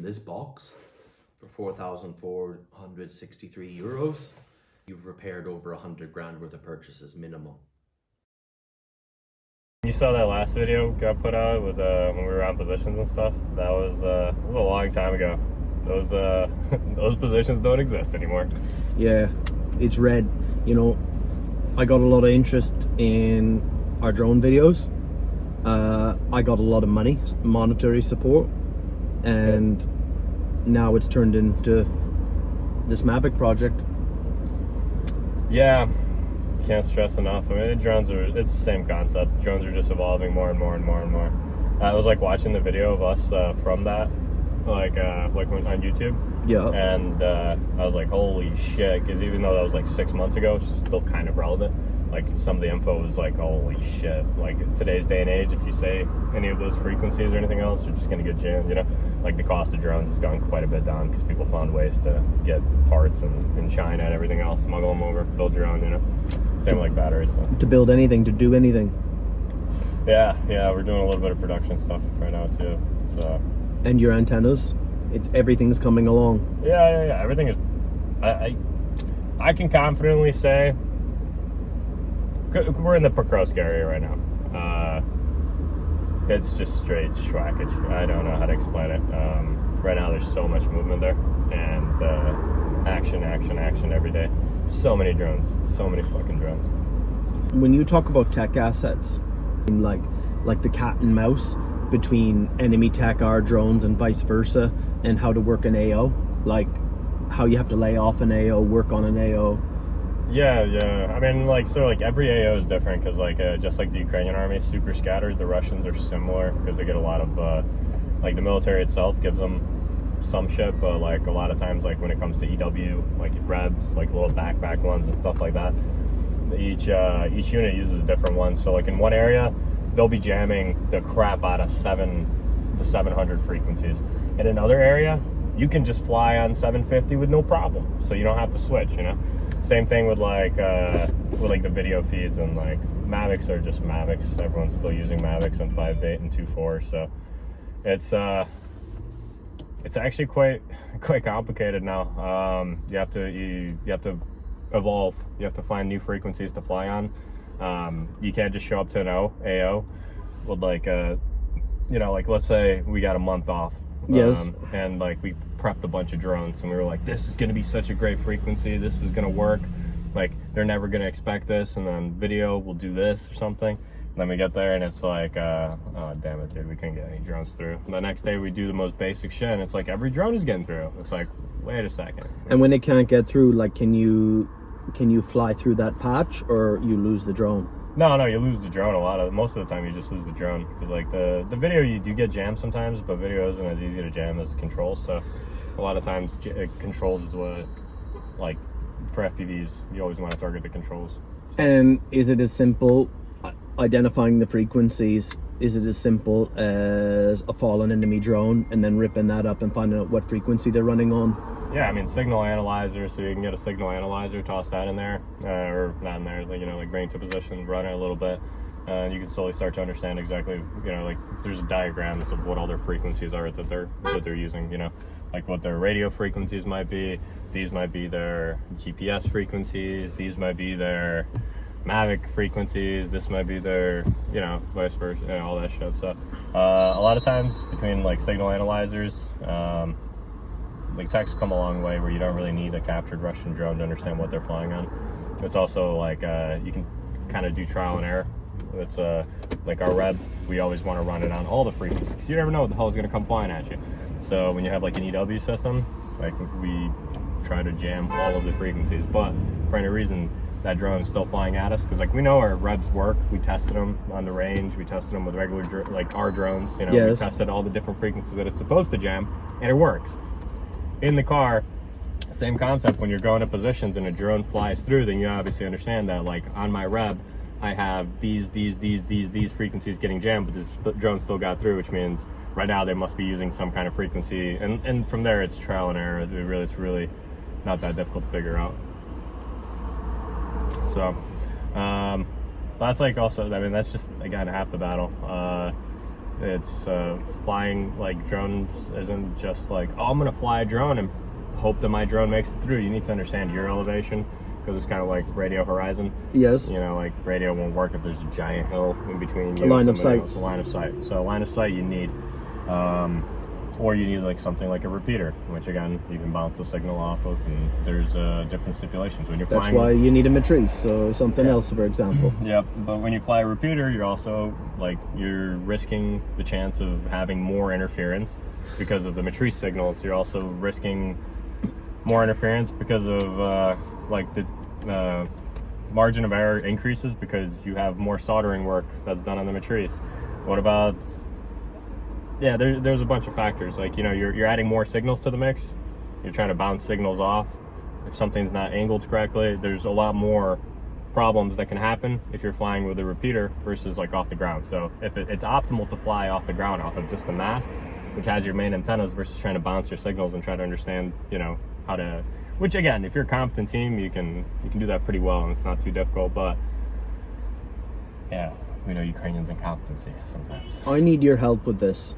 This box for 4,463 euros. You've repaired over 100 grand worth of purchases minimum. You saw that last video got put out with when we were on positions and stuff. That was a long time ago. Those those positions don't exist anymore. Yeah, it's red. You know, I got a lot of interest in our drone videos. I got a lot of money, monetary support, and now it's turned into this Mavic project. Yeah, can't stress enough. I mean, it's the same concept. Drones are just evolving more and more and more and more. It was like watching the video of us from that, like on YouTube. Yeah. And I was like, holy shit, because even though that was like 6 months ago, it's still kind of relevant. Like some of the info was like, holy shit. Like in today's day and age, if you say any of those frequencies or anything else, you're just gonna get jammed, you know? Like the cost of drones has gone quite a bit down because people found ways to get parts in China and everything else, smuggle them over, build your own, you know? Same like batteries. So. To build anything, to do anything. Yeah, we're doing a little bit of production stuff right now too. It's and your antennas, everything's coming along. Yeah. Everything is. I can confidently say we're in the Pokrovsk area right now. It's just straight schwackage. I don't know how to explain it. Right now, there's so much movement there, and action every day. So many drones, so many fucking drones. When you talk about tech assets, like the cat and mouse between enemy tech, our drones, and vice versa, and how to work an AO, like how you have to lay off an AO, work on an AO. Yeah. I mean, like every AO is different because just like the Ukrainian army, super scattered. The Russians are similar because they get a lot of like the military itself gives them some shit, but like a lot of times, like when it comes to EW, like Rebs, like little backpack ones and stuff like that, each unit uses different ones. So like in one area, they'll be jamming the crap out of the 700 frequencies. In another area, you can just fly on 750 with no problem, so you don't have to switch, you know. Same thing with like the video feeds, and like Mavics are just Mavics. Everyone's still using Mavics on 5.8 and 2.4, so it's actually quite complicated now. You have to evolve. You have to find new frequencies to fly on. You can't just show up to an AO with like let's say we got a month off. Yes. And like we prepped a bunch of drones and we were like, this is going to be such a great frequency. This is going to work. Like they're never going to expect this. And then video will do this or something. And then we get there and it's like, oh, damn it, dude, we couldn't get any drones through. And the next day we do the most basic shit and it's like every drone is getting through. It's like, wait a second. And when it can't get through, like, can you fly through that patch or you lose the drone? No, you lose the drone most of the time you just lose the drone because like the video you do get jammed sometimes, but video isn't as easy to jam as controls. So a lot of times controls is what, like for FPVs, you always want to target the controls. And is it as simple identifying the frequencies? Is it as simple as a fallen enemy drone and then ripping that up and finding out what frequency they're running on? Yeah, I mean signal analyzer, so you can get a signal analyzer, toss that in there, or not in there, like bring it to position, run it a little bit, and you can slowly start to understand exactly, like there's a diagram of what all their frequencies are that they're using, like what their radio frequencies might be. These might be their GPS frequencies. These might be their Mavic frequencies. This might be their, vice versa, all that shit. So a lot of times between like signal analyzers, like techs come a long way where you don't really need a captured Russian drone to understand what they're flying on. It's also like you can kind of do trial and error. It's like our Reb, we always want to run it on all the frequencies because you never know what the hell is going to come flying at you. So when you have like an EW system, like we try to jam all of the frequencies, but for any reason that drone is still flying at us because like we know our Rebs work. We tested them on the range. We tested them with regular like our drones. Yes. We tested all the different frequencies that it's supposed to jam, and it works. In the car, same concept. When you're going to positions and a drone flies through, then you obviously understand that like on my Reb, I have these frequencies getting jammed, but this drone still got through, which means right now they must be using some kind of frequency, and from there it's trial and error. It's really not that difficult to figure out. So that's like also, I mean, that's just again half the battle. it's flying like drones isn't just like, oh, I'm gonna fly a drone and hope that my drone makes it through. You need to understand your elevation, because it's kind of like radio horizon. Yes. You know, like radio won't work if there's a giant hill in between you. A line of sight. A line of sight. So a line of sight you need, or you need like something like a repeater, which again you can bounce the signal off of, and there's different stipulations when you're flying. That's why you need a matrice, so something else, for example. Yep, but when you fly a repeater, you're also like, you're risking the chance of having more interference because of the matrice signals. You're also risking more interference because of like the margin of error increases because you have more soldering work that's done on the matrice. What about, yeah, there's a bunch of factors. Like, you know, you're adding more signals to the mix. You're trying to bounce signals off. If something's not angled correctly, there's a lot more problems that can happen if you're flying with a repeater versus like off the ground. So if it's optimal to fly off the ground off of just the mast, which has your main antennas, versus trying to bounce your signals and try to understand, you know, how to, which again, if you're a competent team, you can do that pretty well, and it's not too difficult. But yeah, we know Ukrainians incompetency sometimes. I need your help with this.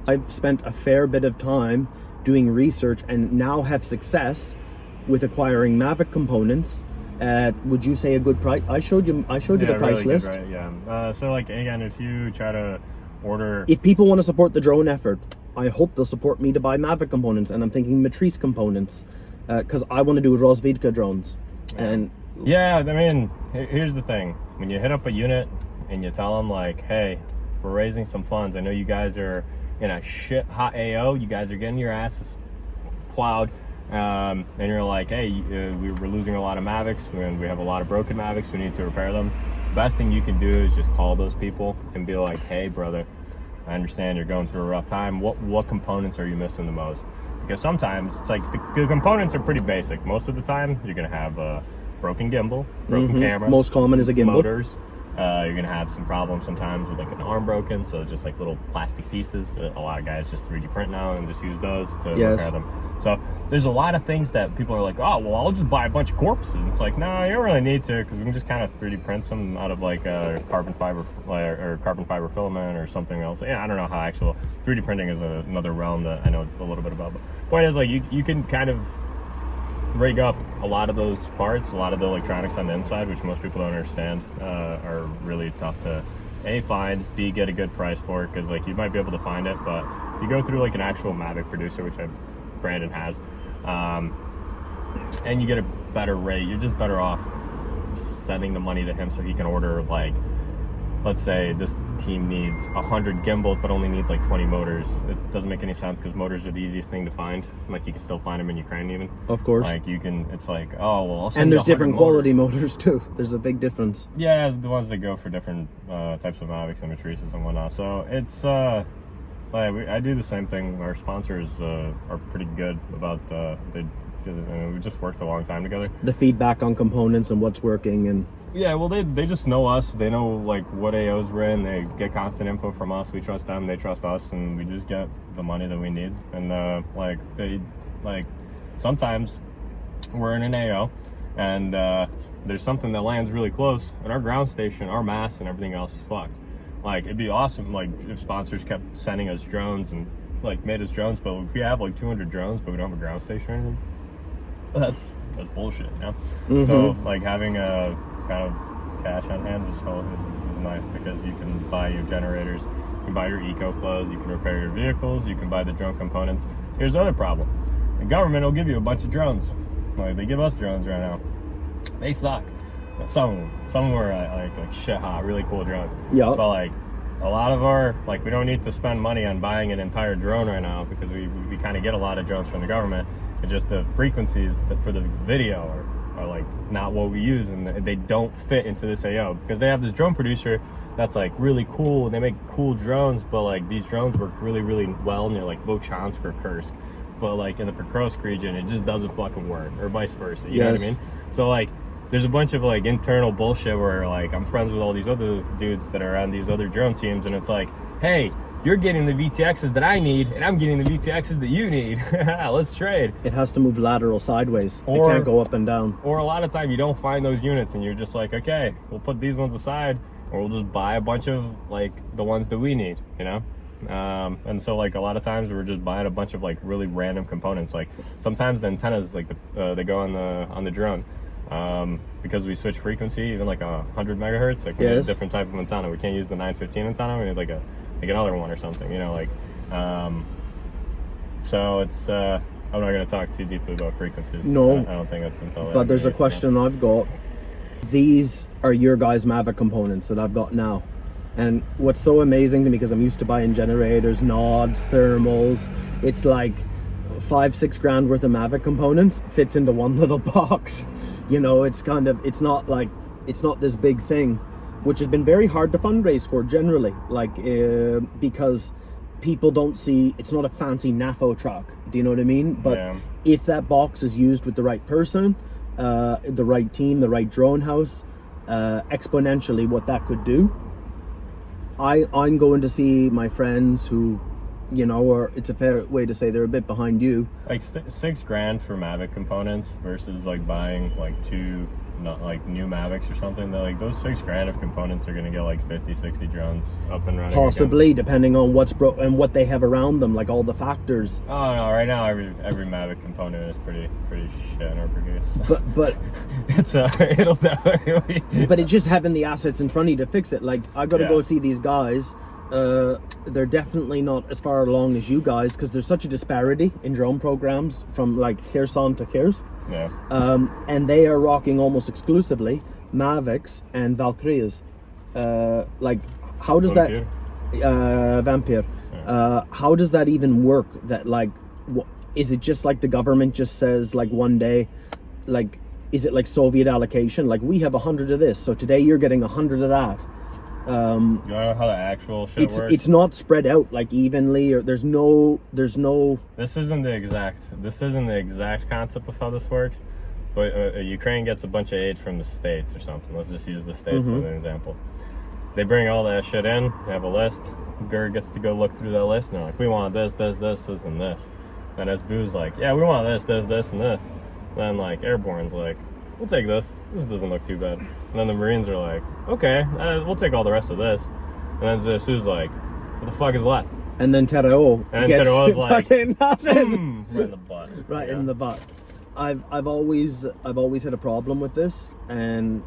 I've spent a fair bit of time doing research and now have success with acquiring Mavic components at, would you say, a good price? I showed you the price really list. Good, right? Yeah. So like, again, if you try to order, if people want to support the drone effort, I hope they'll support me to buy Mavic components, and I'm thinking matrice components, because I want to do Rozvidka drones. And yeah, I mean, here's the thing: when you hit up a unit and you tell them like, "Hey, we're raising some funds. I know you guys are in a shit hot AO. You guys are getting your asses plowed." And you're like, "Hey, we're losing a lot of Mavics, and we have a lot of broken Mavics. We need to repair them." The best thing you can do is just call those people and be like, "Hey, brother, I understand you're going through a rough time. What components are you missing the most?" Because sometimes it's like the components are pretty basic. Most of the time, you're gonna have a broken gimbal, broken camera. Most common is a gimbal. Motors. You're gonna have some problems sometimes with like an arm broken, so just like little plastic pieces. A lot of guys just 3D print now and just use those to repair them. So there's a lot of things that people are like, "Oh, well, I'll just buy a bunch of corpuses." It's like, no, you don't really need to, because we can just kind of 3D print some out of like carbon fiber or carbon fiber filament or something else. Yeah, I don't know how actual 3D printing is another realm that I know a little bit about. But point is, like, you can kind of rig up a lot of those parts, a lot of the electronics on the inside, which most people don't understand, are really tough to A, find, B, get a good price for it, because like you might be able to find it, but if you go through like an actual Mavic producer, which Brandon has, and you get a better rate, you're just better off sending the money to him so he can order, like, let's say this team needs 100 gimbals but only needs like 20 motors. It doesn't make any sense, because motors are the easiest thing to find. Like, you can still find them in Ukraine even. Of course. Like, you can, it's like, oh, well, I'll send and you there's different 100 quality motors too. There's a big difference. Yeah, the ones that go for different types of Mavics and matrices and whatnot. So it's, I do the same thing. Our sponsors are pretty good about, we just worked a long time together. The feedback on components and what's working, and yeah, well, they just know us. They know like what AOs we're in. They get constant info from us. We trust them. They trust us, and we just get the money that we need. And sometimes we're in an AO, and there's something that lands really close, and our ground station, our mast, and everything else is fucked. Like, it'd be awesome, like, if sponsors kept sending us drones and like made us drones, but if we have like 200 drones, but we don't have a ground station or anything, that's bullshit, you know. So like having a kind of cash on hand is nice, because you can buy your generators, you can buy your eco flows, you can repair your vehicles, you can buy the drone components. Here's the other problem: the government will give you a bunch of drones. Like, they give us drones right now. They suck. Some were like shit hot, really cool drones. Yeah. But like a lot of our, like, we don't need to spend money on buying an entire drone right now, because we kind of get a lot of drones from the government. It's just the frequencies for the video are like not what we use, and they don't fit into this AO, because they have this drone producer that's like really cool, and they make cool drones, but like these drones work really, really well near like Volchansk or Kursk, but like in the Pokrovsk region it just doesn't fucking work, or vice versa, you know what I mean? So like there's a bunch of like internal bullshit where like I'm friends with all these other dudes that are on these other drone teams, and it's like, hey, you're getting the VTXs that I need, and I'm getting the VTXs that you need. Let's trade. it has to move lateral sideways. It can't go up and down. Or a lot of time you don't find those units, and you're just like, okay, we'll put these ones aside, and or we'll just buy a bunch of like the ones that we need, you know. And so like a lot of times we're just buying a bunch of like really random components. Like sometimes the antennas like they go on the drone, because we switch frequency, even like 100 megahertz. Like we need a different type of antenna. We can't use the 915 antenna. We need like another one or something. You know, like so it's. I'm not going to talk too deeply about frequencies. No, I don't think that's until. But there's a question I've got. These are your guys' Mavic components that I've got now. And what's so amazing to me, because I'm used to buying generators, nods, thermals, it's like 5-6 grand worth of Mavic components fits into one little box. You know, it's not this big thing, which has been very hard to fundraise for generally, like because people don't see, it's not a fancy NAFO truck. Do you know what I mean? But if that box is used with the right person, the right team, the right drone house, exponentially what that could do. I'm going to see my friends who, you know, or it's a fair way to say they're a bit behind you. Like $6 grand for Mavic components versus like buying like two, not like new Mavics or something. They're like those $6 grand of components are going to get like 50-60 drones up and running. Possibly, depending on what's broke and what they have around them, like all the factors. Oh no! Right now, every Mavic component is pretty shit in our brigade. So. But it's it'll definitely. But it's just having the assets in front of you to fix it. Like I got to go see these guys. They're definitely not as far along as you guys because there's such a disparity in drone programs from like Kherson to Kursk. Yeah. And they are rocking almost exclusively Mavics and Valkyries. Like, how does Vampire? Vampire? How does that even work? That like, is it just like the government just says like one day, like, is it like Soviet allocation? Like we have 100 of this, so today you're getting 100 of that. You don't know how the actual shit works? It's not spread out like evenly, or there's no. This isn't the exact concept of how this works, but Ukraine gets a bunch of aid from the States or something. Let's just use the States as an example. They bring all that shit in. They have a list. GER gets to go look through that list, and they're like, "We want this, and this." And SBU's like, "Yeah, we want this, and this." And then like Airborne's like, "We'll take this. This doesn't look too bad." And then the Marines are like, "Okay, we'll take all the rest of this." And then Zasu's like, "What the fuck is left?" And then Terreo gets like, fucking nothing. Right in the butt. Right in the butt. I've always had a problem with this, and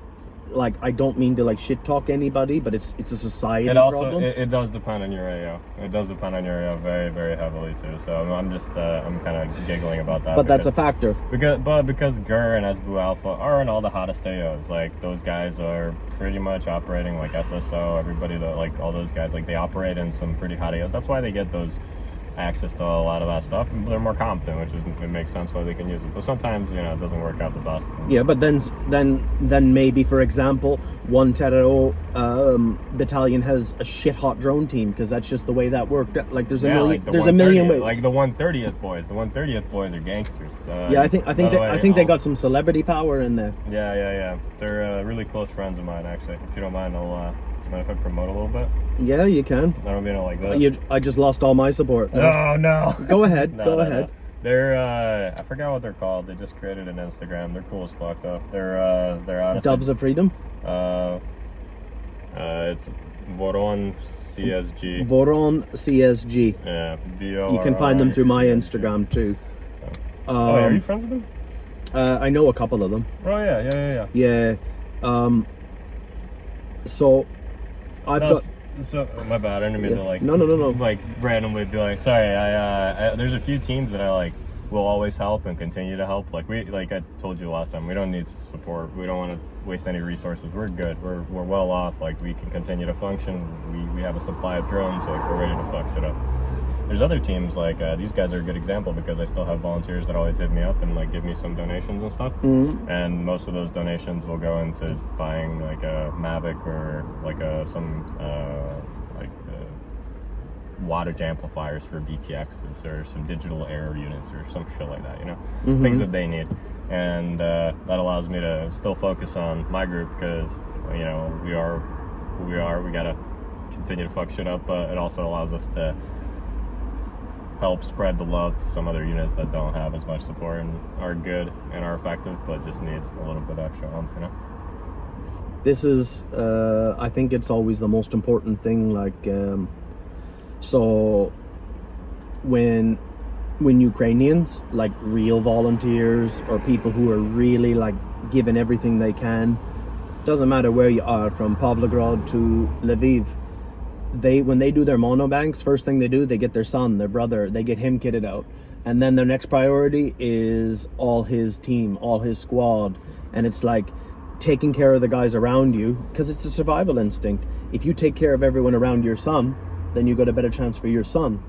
like I don't mean to like shit talk anybody, but it's a society problem. It does depend on your AO. It does depend on your AO very, very heavily too. So I'm just I'm kind of giggling about that. But that's a factor. Because GER and SBU Alpha are in all the hottest AOs. Like those guys are pretty much operating like SSO. Everybody that like all those guys, like they operate in some pretty hot AOs. That's why they get those access to a lot of that stuff, and they're more competent, it makes sense why they can use it. But sometimes, you know, it doesn't work out the best. Yeah, but then maybe, for example, one Terreo battalion has a shit hot drone team because that's just the way that worked. Like there's a million ways. Like the 130th boys. The 130th boys are gangsters. Yeah, I think they got some celebrity power in there. Yeah. They're really close friends of mine, actually. If you don't mind, mind if I promote a little bit? Yeah, you can. I don't mean it like this. I just lost all my support. Oh, no. Go ahead. Go ahead. They're, I forgot what they're called. They just created an Instagram. They're cool as fuck, though. They're honestly... Doves of Freedom? It's Voron CSG. Voron CSG. Yeah. You can find them through my Instagram, too. So. Are you friends with them? I know a couple of them. Oh, yeah. Yeah. So... So my bad. I didn't mean to like no. Like randomly be like, sorry. I there's a few teams that I like will always help and continue to help. Like I told you last time, we don't need support. We don't want to waste any resources. We're good. We're well off. Like we can continue to function. We have a supply of drones. Like we're ready to fuck shit up. There's other teams like these guys are a good example because I still have volunteers that always hit me up and like give me some donations and stuff. Mm-hmm. And most of those donations will go into buying like a Mavic or like some wattage amplifiers for BTXs or some digital air units or some shit like that, you know, mm-hmm. things that they need. And that allows me to still focus on my group because, you know, we are who we are. We gotta continue to fuck shit up, but it also allows us to help spread the love to some other units that don't have as much support and are good and are effective, but just need a little bit extra oomph, you know? this is I think it's always the most important thing. Like so when Ukrainians, like real volunteers or people who are really like giving everything they can, doesn't matter where you are, from Pavlograd to Lviv, when they do their monobanks, first thing they do, they get their son, their brother, they get him kitted out, and then their next priority is all his team, all his squad. And it's like taking care of the guys around you, because it's a survival instinct. If you take care of everyone around your son, then you got a better chance for your son.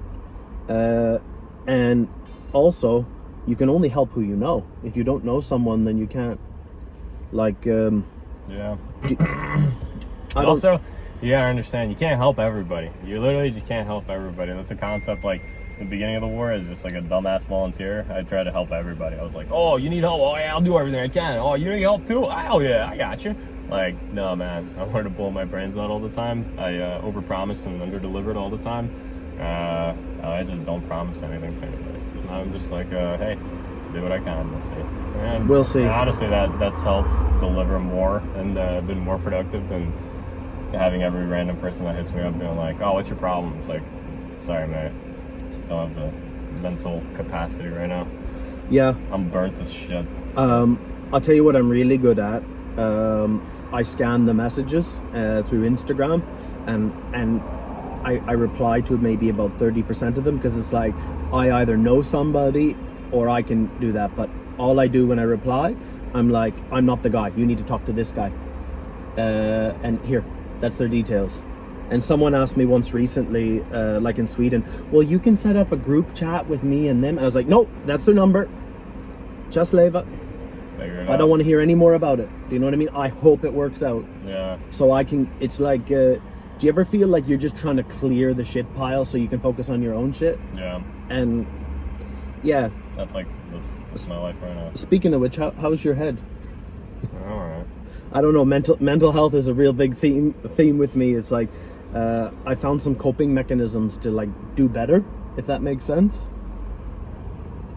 And also, you can only help who you know. If you don't know someone, then you can't. Like, yeah. Also, you gotta understand, you can't help everybody. You literally just can't help everybody. That's a concept. Like, in the beginning of the war, as just like a dumbass volunteer, I tried to help everybody. I was like, oh, you need help? Oh yeah, I'll do everything I can. Oh, you need help too? Oh yeah, I got you. Like, no man, I wanted to blow my brains out all the time. I overpromised and underdelivered all the time. I just don't promise anything to anybody. I'm just like, hey, do what I can. We'll see. And we'll see. And honestly, that's helped deliver more and been more productive than having every random person that hits me up being like, oh, what's your problem? It's like, sorry, man. Don't have the mental capacity right now. Yeah. I'm burnt as shit. I'll tell you what I'm really good at. I scan the messages through Instagram, and I reply to maybe about 30% of them, because it's like I either know somebody or I can do that. But all I do when I reply, I'm like, I'm not the guy. You need to talk to this guy. And here, that's their details. And someone asked me once recently, like in Sweden, well, you can set up a group chat with me and them. And I was like, no, that's their number. Just leave it. I don't want to hear any more about it. Do you know what I mean? I hope it works out. Yeah. So I can, it's like, do you ever feel like you're just trying to clear the shit pile so you can focus on your own shit? Yeah. And yeah. That's my life right now. Speaking of which, how's your head? All right. I don't know. Mental health is a real big theme with me. It's like, I found some coping mechanisms to like do better, if that makes sense.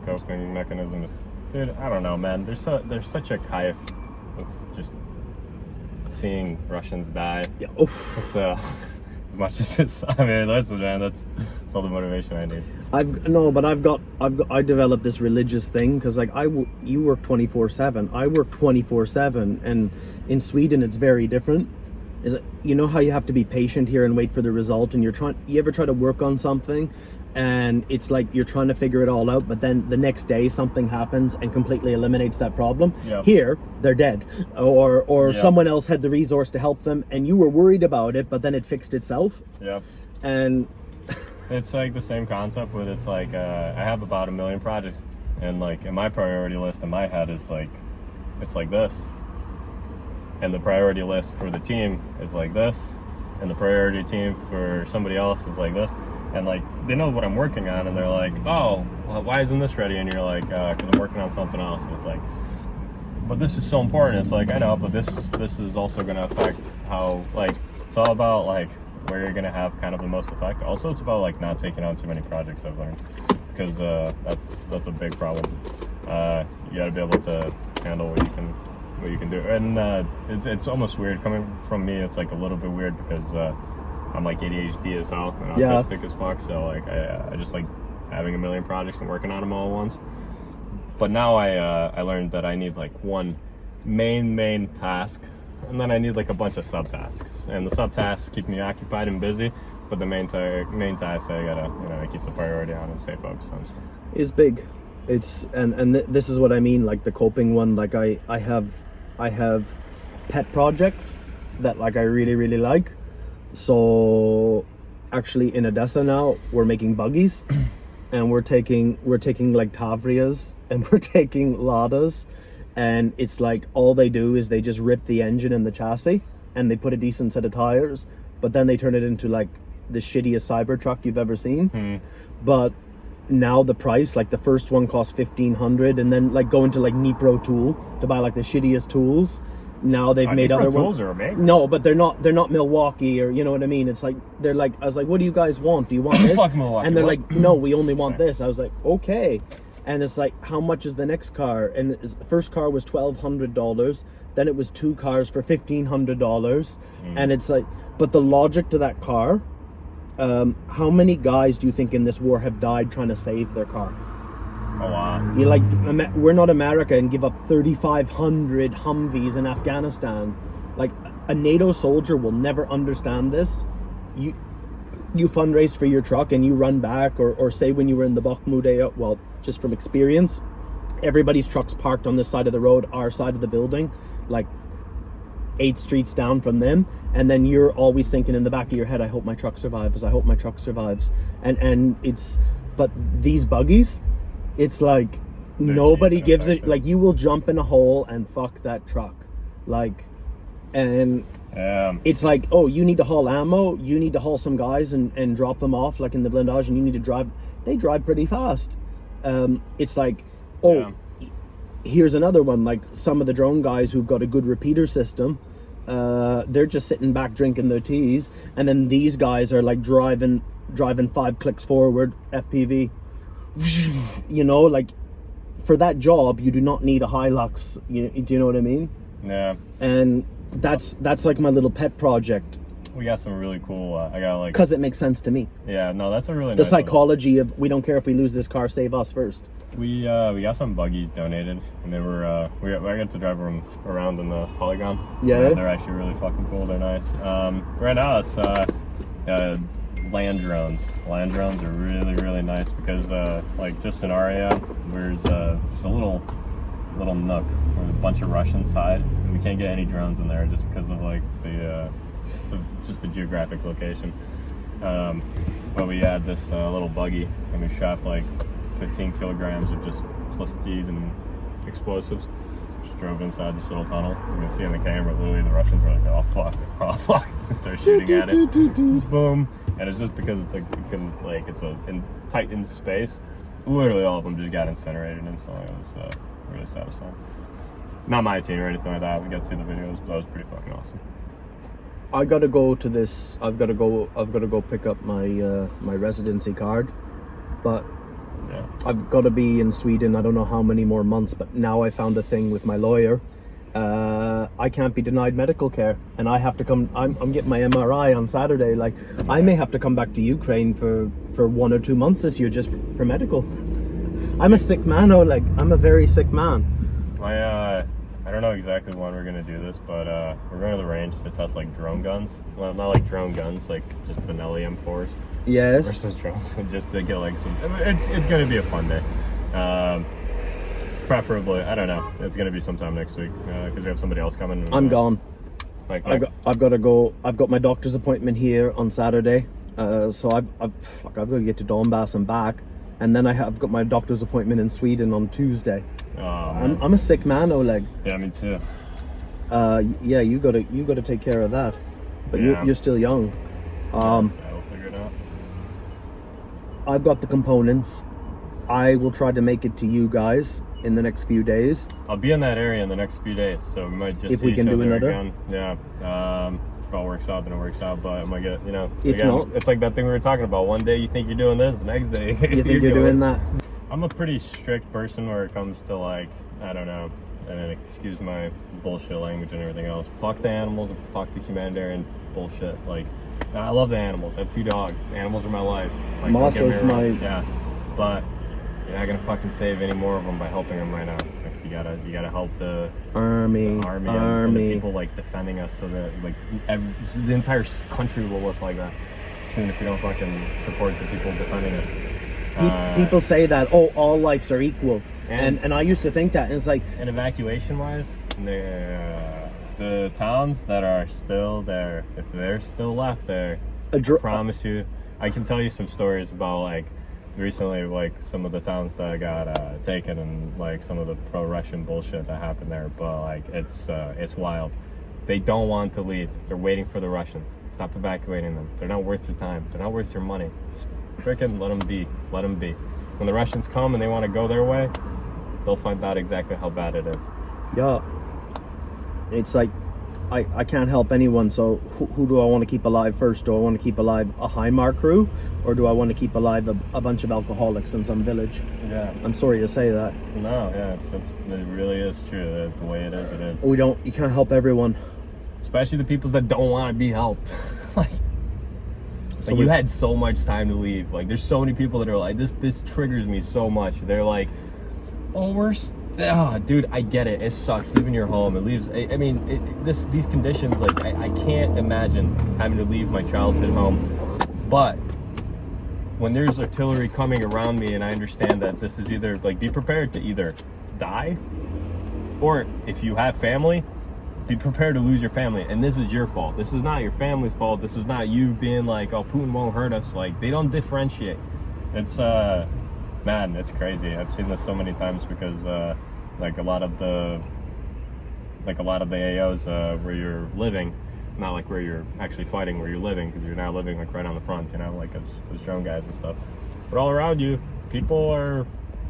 Coping mechanisms, dude. I don't know, man. There's such a kaif of just seeing Russians die. Yeah. It's as much as it's. I mean, listen, man. That's all the motivation I need. I developed this religious thing, because like you work 24/7. I work 24/7, and in Sweden it's very different. Is it, you know how you have to be patient here and wait for the result, and you ever try to work on something and it's like you're trying to figure it all out, but then the next day something happens and completely eliminates that problem. Yep. Here they're dead, or Yep. someone else had the resource to help them and you were worried about it, but then it fixed itself. Yep. And it's like the same concept with, it's like I have about 1 million projects, and like in my priority list in my head is like, it's like this, and the priority list for the team is like this, and the priority team for somebody else is like this. And like, they know what I'm working on, and they're like, oh, well, why isn't this ready? And you're like, because I'm working on something else. And it's like, but this is so important. It's like, I know, but this is also going to affect how, like, it's all about like where you're going to have kind of the most effect. Also, it's about like not taking on too many projects, I've learned, because that's a big problem. You got to be able to handle what you can do. And it's almost weird coming from me. It's like a little bit weird because I'm like ADHD as hell and autistic as fuck, so like I just like having 1 million projects and working on them all at once. But now I learned that I need like one main task, and then I need like a bunch of subtasks, and the subtasks keep me occupied and busy, but the main task I gotta keep the priority on and stay focused on. is big. It's and this is what I mean, like the coping one. Like I have pet projects that like I really like. So actually in Odessa now we're making buggies, and we're taking like Tavrias and we're taking Ladas, and it's like all they do is they just rip the engine and the chassis and they put a decent set of tires, but then they turn it into like the shittiest Cybertruck you've ever seen. But now the price, like the first one cost 1,500, and then like go into like Dnipro Tool to buy like the shittiest tools. Now they've made other tools ones. Are amazing. No, but they're not Milwaukee, or you know what I mean. It's like they're like, I was like, what do you guys want? Do you want this? Fuck Milwaukee. And they're what? like, no, we only want this. I was like, okay. And it's like, how much is the next car? And the first car was $1,200. Then it was 2 cars for $1,500. And it's like, but the logic to that car, how many guys do you think in this war have died trying to save their car? A lot. You like, we're not America and give up 3,500 Humvees in Afghanistan. Like, a NATO soldier will never understand this. You fundraise for your truck and you run back, or say when you were in the Bakhmut area, well, just from experience, everybody's truck's parked on this side of the road, our side of the building, like 8 streets down from them, and then you're always thinking in the back of your head, I hope my truck survives, I hope my truck survives. And it's, but these buggies, it's like, They're nobody cheap and gives it, effective. like, you will jump in a hole and fuck that truck. Like, and it's like, oh, you need to haul ammo, you need to haul some guys and drop them off, like in the blindage, and you need to drive. They drive pretty fast. It's like, oh, here's another one, like some of the drone guys who've got a good repeater system, they're just sitting back drinking their teas, and then these guys are like driving 5 clicks forward, FPV. You know, like, for that job, you do not need a Hilux. Do you know what I mean? Yeah. And that's like my little pet project, We got some really cool, I got like... because it makes sense to me. Yeah, no, that's a really The nice one. psychology of, we don't care if we lose this car, save us first. We got some buggies donated, and they were I got to drive them around in the polygon. Yeah. They're actually really fucking cool. They're nice. Right now it's land drones. Land drones are really nice because like just in our area, there's a little nook with a bunch of Russians hide, and we can't get any drones in there just because of like the geographic location. But we had this little buggy, and we shot like 15 kilograms of just plastid and explosives. Just drove inside this little tunnel. You can see on the camera, literally the Russians were like, oh fuck, and start shooting at it. Boom. And it's just because it's like, it's in tightened space. Literally all of them just got incinerated instantly. It was really satisfying. Not my team or anything like that. We got to see the videos, but that was pretty fucking awesome. I gotta go to this. I've gotta go pick up my my residency card, but Yeah. I've got to be in Sweden. I don't know how many more months, but now I found a thing with my lawyer. I can't be denied medical care, and I have to come. I'm getting my MRI on Saturday. Like, I may have to come back to Ukraine for 1 or 2 months this year just for medical. I'm a sick man, Oleg. I'm a very sick man. I don't know exactly when we're gonna do this, but we're going to the range to test like drone guns. Well, not like drone guns, like just vanilla M4s. Yes. Versus drones, just to get like some. It's gonna be a fun day. Preferably, I don't know. It's gonna be sometime next week because we have somebody else coming. I'm gone. Like I've got to go. I've got my doctor's appointment here on Saturday. So I've got to get to Donbass and back, and then I've got my doctor's appointment in Sweden on Tuesday. I'm a sick man, Oleg. Yeah, me too. Yeah, you gotta take care of that. But Yeah. you're still young. Yeah, we'll figure it out. I've got the components. I will try to make it to you guys in the next few days. I'll be in that area in the next few days, so we might just If see we can each do other another? again. Yeah. If it all works out, then it works out. But I might get, If again, not- it's like that thing we were talking about. One day you think you're doing this, the next day You think you're doing that? I'm a pretty strict person where it comes to like, I don't know, and then excuse my bullshit language and everything else. Fuck the animals and fuck the humanitarian bullshit. Like, I love the animals. I have 2 dogs. The animals are my life. Like, don't get me Masa's wrong. my- Yeah, but you're not gonna fucking save any more of them by helping them right now. Like, you gotta help the Army. and the people like defending us, so that like the entire country will look like that soon if we don't fucking support the people defending us. People say that, oh, all lives are equal, And- and I used to think that, and it's like, And evacuation wise, the towns that are still there, if they're still left there, I promise you, I can tell you some stories about like recently, like some of the towns that got taken and like some of the pro-Russian bullshit that happened there. But like it's wild. They don't want to leave. They're waiting for the Russians. Stop evacuating them. They're not worth your time. They're not worth your money. Just freaking let them be. Let them be. When the Russians come and they want to go their way, they'll find out exactly how bad it is. yeah, it's like, I can't help anyone. So who do I want to keep alive first? Do I want to keep alive a high mark crew, or do I want to keep alive a bunch of alcoholics in some village? Yeah. I'm sorry to say that. No, yeah, it really is true. The way it is, it is. You can't help everyone. Especially the people that don't want to be helped. So you had so much time to leave. Like, there's so many people that are like, this triggers me so much. They're like, oh, dude, I get it. It sucks leaving your home. It leaves. I mean, these conditions. Like, I can't imagine having to leave my childhood home. But when there's artillery coming around me, and I understand that this is either like, be prepared to either die, or if you have family, be prepared to lose your family. And this is your fault. This is not your family's fault. This is not you being like, oh, Putin won't hurt us. Like, they don't differentiate. It's man, it's crazy. I've seen this so many times because like a lot of the AOs where you're living, not like where you're actually fighting, where you're living, because you're now living like right on the front, you know, like as drone guys and stuff. But all around you, people are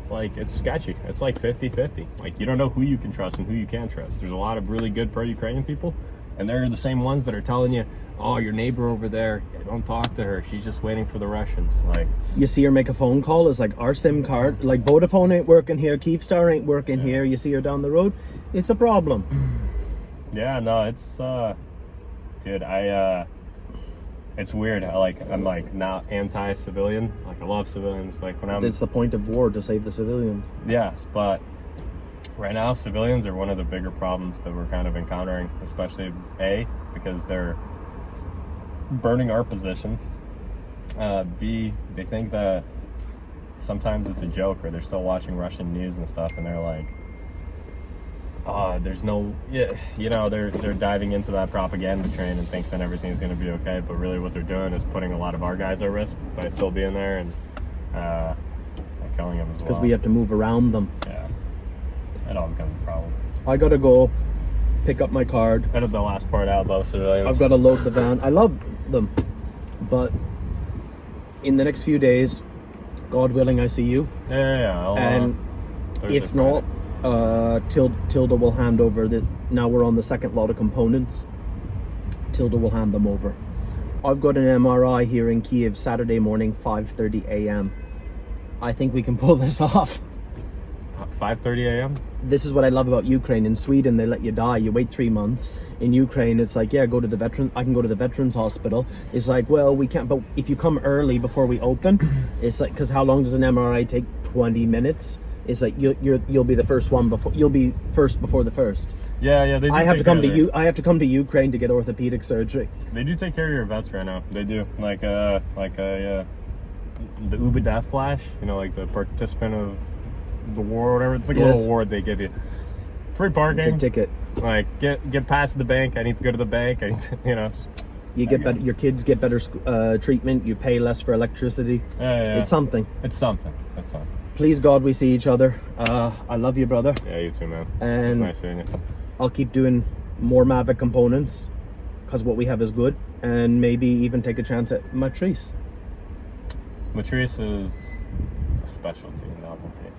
like, it's sketchy. It's like 50-50. Like, you don't know who you can trust and who you can't trust. There's a lot of really good pro-Ukrainian people, and they're the same ones that are telling you, oh, your neighbor over there, don't talk to her. She's just waiting for the Russians. Like, you see her make a phone call. It's like, our SIM card, like Vodafone ain't working here, Kyivstar ain't working here. You see her down the road. It's a problem. Yeah, no, it's dude, it's weird how, like, I'm like now anti-civilian. Like, I love civilians. Like, when I'm, It's the point of war, to save the civilians. yes, but right now civilians are one of the bigger problems that we're kind of encountering, especially because they're burning our positions. B, they think that sometimes it's a joke, or they're still watching Russian news and stuff, and they're like, there's no, you know, they're diving into that propaganda train and think that everything's going to be okay, but really what they're doing is putting a lot of our guys at risk by still being there and killing them as well. Because we have to move around them. Yeah, it all becomes a problem. I gotta go pick up my card. Edit the last part out, though, civilians. I've got to load the van. I love them, but in the next few days, God willing, I see you. Yeah. And Thursday, if not, Friday. Tilda will hand over now we're on the second lot of components. Tilda will hand them over. I've got an MRI here in Kiev Saturday morning, 5:30 a.m. I think we can pull this off. 5:30 a.m. This is what I love about Ukraine. In Sweden, they let you die. You wait 3 months. In Ukraine, it's like, yeah, go to the veteran. I can go to the veterans hospital. It's like, well, we can't. But if you come early before we open, it's like, because how long does an MRI take? 20 minutes. It's like you'll be the first one before. You'll be first before the first. Yeah. They do I have to come to you. I have to come to Ukraine to get orthopedic surgery. They do take care of your vets right now. They do. Like the UBDF flash. You know, like the participant of the war or whatever. It's like a little award they give you. Free parking. It's a ticket. Like get past the bank. I need to go to the bank. I need to, you know. You get better. Your kids get better treatment. You pay less for electricity. Yeah. It's something. It's something. That's something. Please God, we see each other. I love you, brother. Yeah, you too, man. And it's nice seeing you. I'll keep doing more Mavic components because what we have is good, and maybe even take a chance at Matrice. Matrice is a specialty, novelty.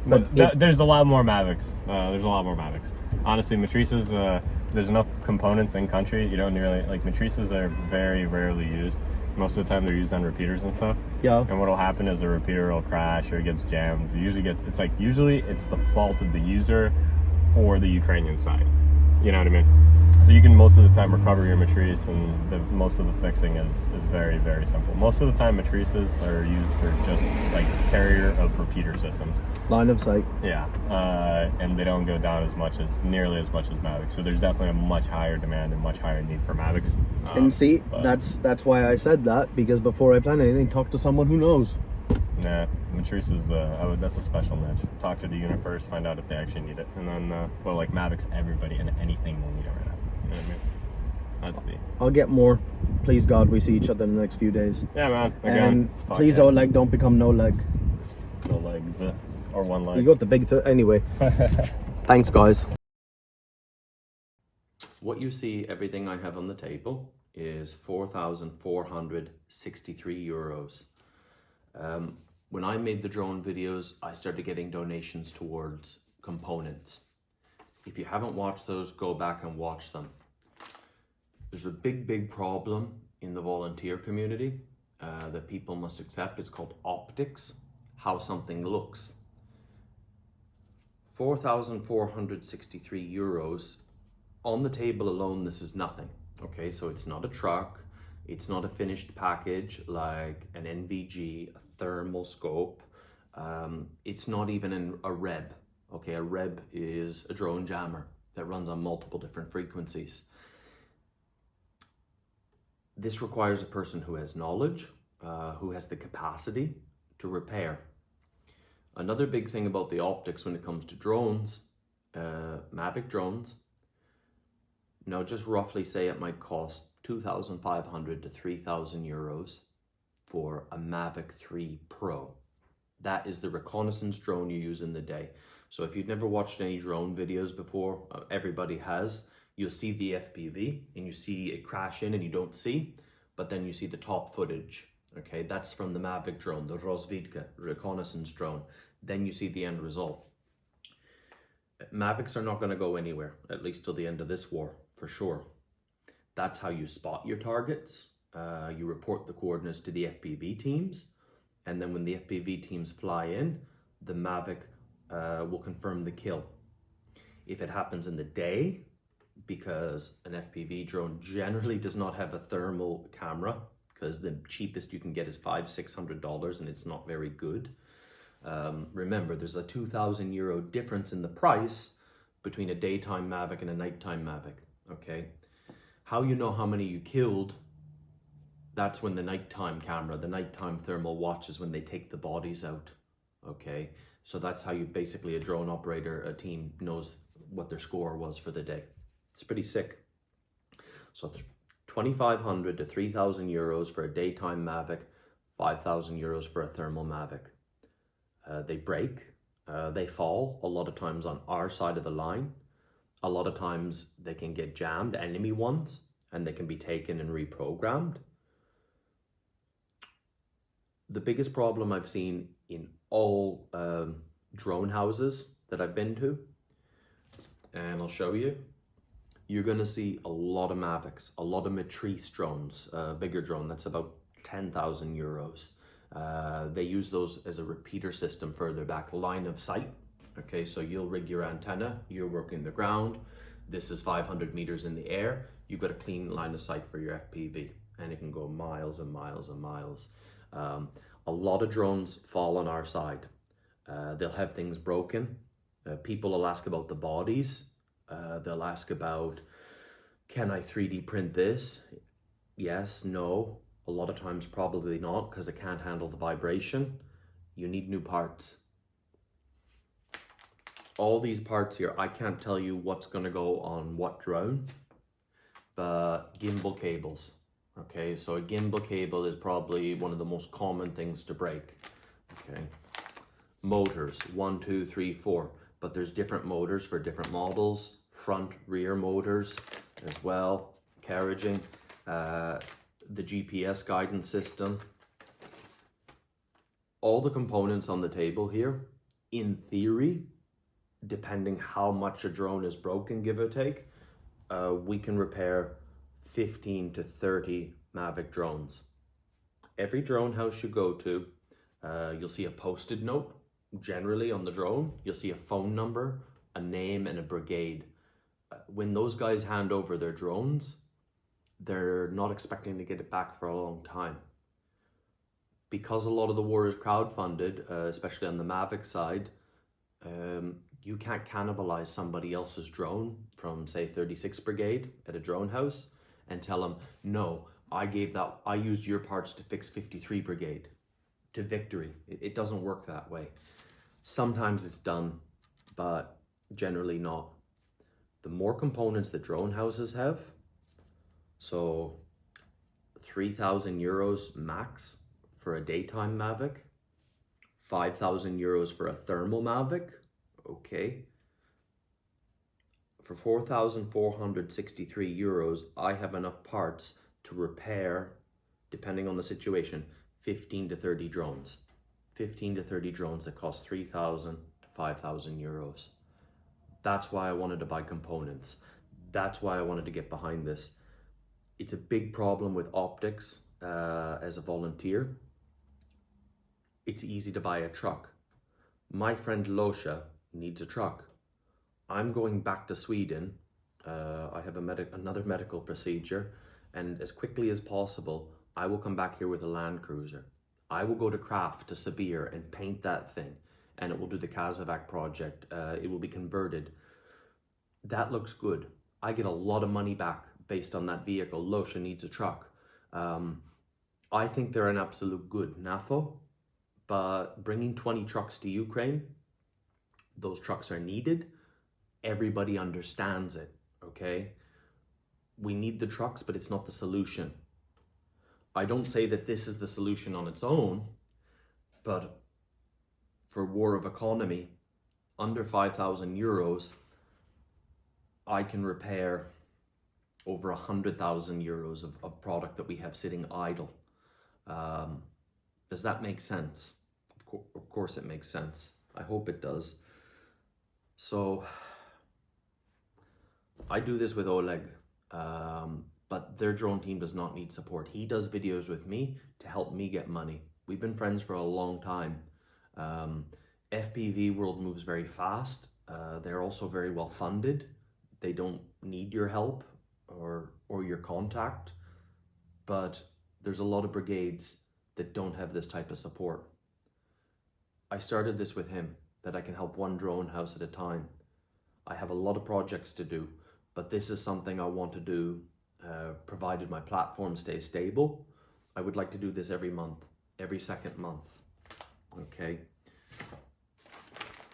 But there's a lot more Mavics. Honestly, Matrices, there's enough components in country. You don't really, like, Matrices are very rarely used. Most of the time they're used on repeaters and stuff. Yeah. And what'll happen is a repeater will crash or it gets jammed. Usually it's the fault of the user or the Ukrainian side. You know what I mean? So you can most of the time recover your Matrice, and most of the fixing is very, very simple. Most of the time Matrices are used for just like carrier of repeater systems. Line of sight. Yeah. And they don't go down nearly as much as Mavics. So there's definitely a much higher demand and much higher need for Mavics. And see, that's why I said that, because before I plan anything, talk to someone who knows. Nah, Matrice is that's a special niche. Talk to the unit first, find out if they actually need it, and then like Mavics, everybody and anything will need it right now. You know what I mean? That's the. I'll get more. Please God, we see each other in the next few days. Yeah, man. Again, and please, Oleg, don't become no leg. No legs, or one leg. You got the big anyway. Thanks, guys. What you see, everything I have on the table, is 4,463 euros. When I made the drone videos, I started getting donations towards components. If you haven't watched those, go back and watch them. There's a big problem in the volunteer community that people must accept. It's called optics, how something looks. 4,463 euros on the table alone, this is nothing. Okay, so it's not a truck, it's not a finished package like an NVG, a thermal scope, it's not even a REB. Okay, a REB is a drone jammer that runs on multiple different frequencies. This requires a person who has knowledge, who has the capacity to repair. Another big thing about the optics when it comes to drones, Mavic drones, now just roughly say it might cost 2,500 to 3,000 euros for a Mavic 3 Pro. That is the reconnaissance drone you use in the day. So if you've never watched any drone videos before, everybody has, you'll see the FPV and you see it crash in and you don't see, but then you see the top footage. Okay, that's from the Mavic drone, the Rozvidka reconnaissance drone. Then you see the end result. Mavics are not going to go anywhere, at least till the end of this war, for sure. That's how you spot your targets. You report the coordinates to the FPV teams, and then when the FPV teams fly in, the Mavic will confirm the kill. If it happens in the day, because an FPV drone generally does not have a thermal camera, because the cheapest you can get is $500-600 and it's not very good. Remember, there's a 2,000 euro difference in the price between a daytime Mavic and a nighttime Mavic, okay? How you know how many you killed, that's when the nighttime camera, the nighttime thermal watches when they take the bodies out, okay? So that's how you basically, a drone operator, a team knows what their score was for the day. It's pretty sick. So 2,500 to 3,000 euros for a daytime Mavic, 5,000 euros for a thermal Mavic. They break, they fall, a lot of times on our side of the line. A lot of times they can get jammed, enemy ones, and they can be taken and reprogrammed. The biggest problem I've seen in all drone houses that I've been to, and I'll show you, you're gonna see a lot of Mavics, a lot of Matrice drones, bigger drone, that's about 10,000 euros. They use those as a repeater system further back, line of sight. Okay, so you'll rig your antenna, you're working the ground, this is 500 meters in the air, you've got a clean line of sight for your FPV, and it can go miles and miles and miles. A lot of drones fall on our side. They'll have things broken. People will ask about the bodies. They'll ask about, can I 3D print this? Yes, no. A lot of times probably not, because it can't handle the vibration. You need new parts. All these parts here, I can't tell you what's gonna go on what drone, but gimbal cables. Okay, so a gimbal cable is probably one of the most common things to break. Okay, motors, 1, 2, 3, 4, but there's different motors for different models, front, rear motors as well, carriaging, the GPS guidance system. All the components on the table here, in theory, depending how much a drone is broken, give or take, we can repair 15 to 30 Mavic drones. Every drone house you go to, you'll see a posted note, generally on the drone. You'll see a phone number, a name, and a brigade. When those guys hand over their drones, they're not expecting to get it back for a long time. Because a lot of the war is crowdfunded, especially on the Mavic side, you can't cannibalize somebody else's drone from, say, 36 Brigade at a drone house and tell them, no, I used your parts to fix 53 Brigade to victory. It doesn't work that way. Sometimes it's done, but generally not. The more components that drone houses have, so 3,000 euros max for a daytime Mavic, 5,000 euros for a thermal Mavic, okay. For 4,463 euros, I have enough parts to repair, depending on the situation, 15 to 30 drones. 15 to 30 drones that cost 3,000 to 5,000 euros. That's why I wanted to buy components. That's why I wanted to get behind this. It's a big problem with optics as a volunteer. It's easy to buy a truck. My friend Losha needs a truck. I'm going back to Sweden. I have another medical procedure, and as quickly as possible, I will come back here with a Land Cruiser. I will go to Craft to Severe and paint that thing, and it will do the Kazovac project. It will be converted. That looks good. I get a lot of money back based on that vehicle. Losha needs a truck. I think they're an absolute good NAFO, but bringing 20 trucks to Ukraine, those trucks are needed. Everybody understands it, okay? We need the trucks, but it's not the solution. I don't say that this is the solution on its own, but for war of economy, under 5,000 euros, I can repair over 100,000 euros of product that we have sitting idle. Does that make sense? Of course it makes sense. I hope it does. So I do this with Oleg, but their drone team does not need support. He does videos with me to help me get money. We've been friends for a long time. FPV world moves very fast. They're also very well funded. They don't need your help or your contact, but there's a lot of brigades that don't have this type of support. I started this with him, that I can help one drone house at a time. I have a lot of projects to do, but this is something I want to do, provided my platform stays stable. I would like to do this every month, every second month, okay?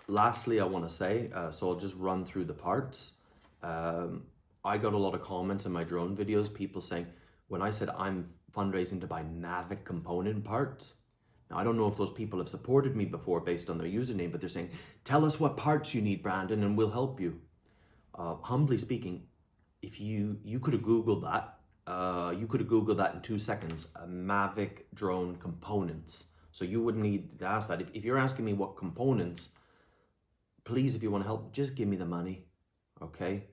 Lastly, I want to say, so I'll just run through the parts. I got a lot of comments in my drone videos, people saying, when I said I'm fundraising to buy Mavic component parts, now I don't know if those people have supported me before based on their username, but they're saying, tell us what parts you need, Brandon, and we'll help you. Humbly speaking, if you could have Googled that in 2 seconds, Mavic drone components. So you wouldn't need to ask that. If you're asking me what components, please, if you want to help, just give me the money, okay?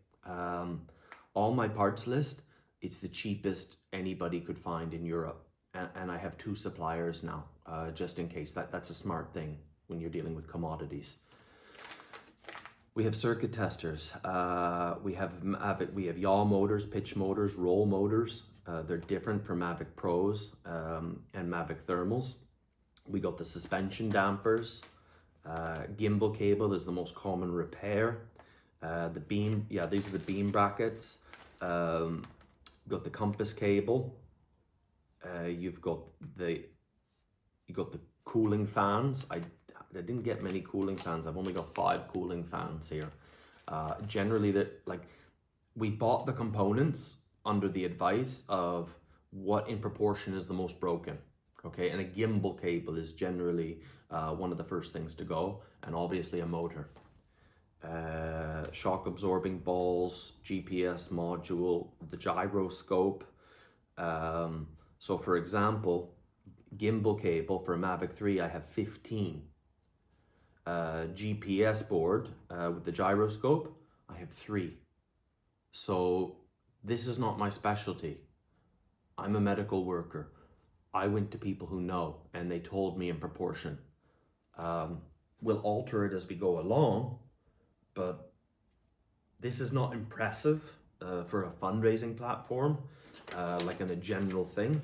On my parts list, it's the cheapest anybody could find in Europe. And I have 2 suppliers now, just in case. That's a smart thing when you're dealing with commodities. We have circuit testers. We have yaw motors, pitch motors, roll motors. They're different from Mavic Pros and Mavic Thermals. We got the suspension dampers. Gimbal cable is the most common repair. The beam, these are the beam brackets. Got the compass cable. You've got the cooling fans. I didn't get many cooling fans. I've only got 5 cooling fans here. Generally, we bought the components under the advice of what in proportion is the most broken. Okay, and a gimbal cable is generally one of the first things to go, and obviously a motor. Shock absorbing balls, GPS module, the gyroscope. So for example, gimbal cable for a Mavic 3, I have 15. GPS board with the gyroscope, I have 3. So this is not my specialty. I'm a medical worker. I went to people who know, and they told me in proportion. We'll alter it as we go along, but this is not impressive for a fundraising platform, like in a general thing,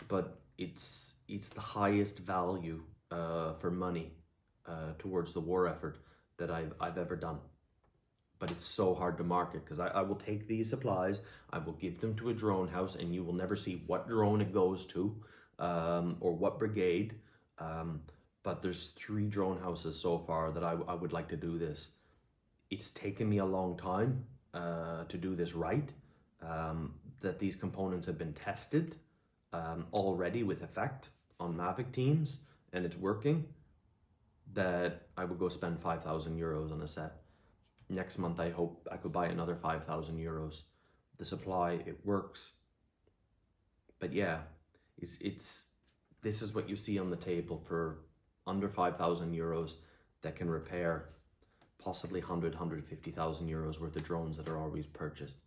but it's the highest value for money towards the war effort that I've ever done. But it's so hard to market, because I will take these supplies, I will give them to a drone house, and you will never see what drone it goes to or what brigade. But there's 3 drone houses so far that I would like to do this. It's taken me a long time to do this right, that these components have been tested already with effect on Mavic teams, and it's working, that I would go spend 5,000 euros on a set. Next month, I hope I could buy another 5,000 euros. The supply, it works. But yeah, this is what you see on the table for under 5,000 euros that can repair possibly 150,000 euros worth of drones that are already purchased.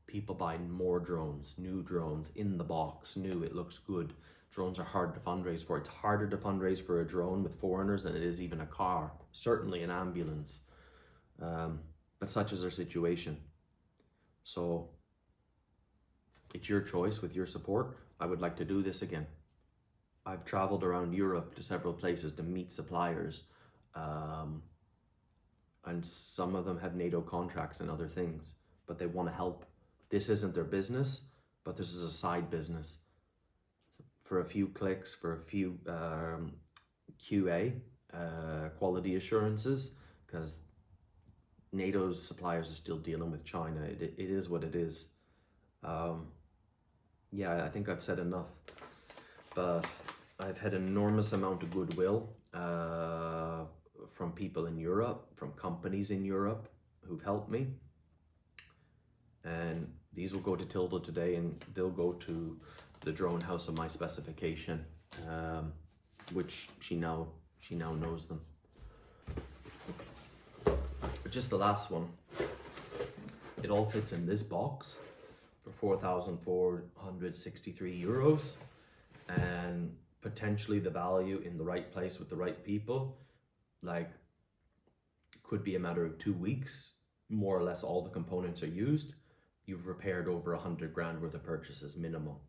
people buying more drones, new drones in the box, new, it looks good. Drones are hard to fundraise for. It's harder to fundraise for a drone with foreigners than it is even a car, certainly an ambulance. But such is our situation. So it's your choice with your support. I would like to do this again. I've traveled around Europe to several places to meet suppliers. And some of them have NATO contracts and other things, but they want to help. This isn't their business, but this is a side business. For a few clicks, for a few QA, quality assurances, because NATO's suppliers are still dealing with China. It is what it is. Yeah, I think I've said enough, but I've had an enormous amount of goodwill from people in Europe, from companies in Europe who've helped me. And these will go to Tilda today, and they'll go to the drone house of my specification, which she now knows them. But just the last one, it all fits in this box for 4,463 euros, and potentially the value in the right place with the right people, like, could be a matter of 2 weeks, more or less all the components are used. You've repaired over 100 grand worth of purchases minimum.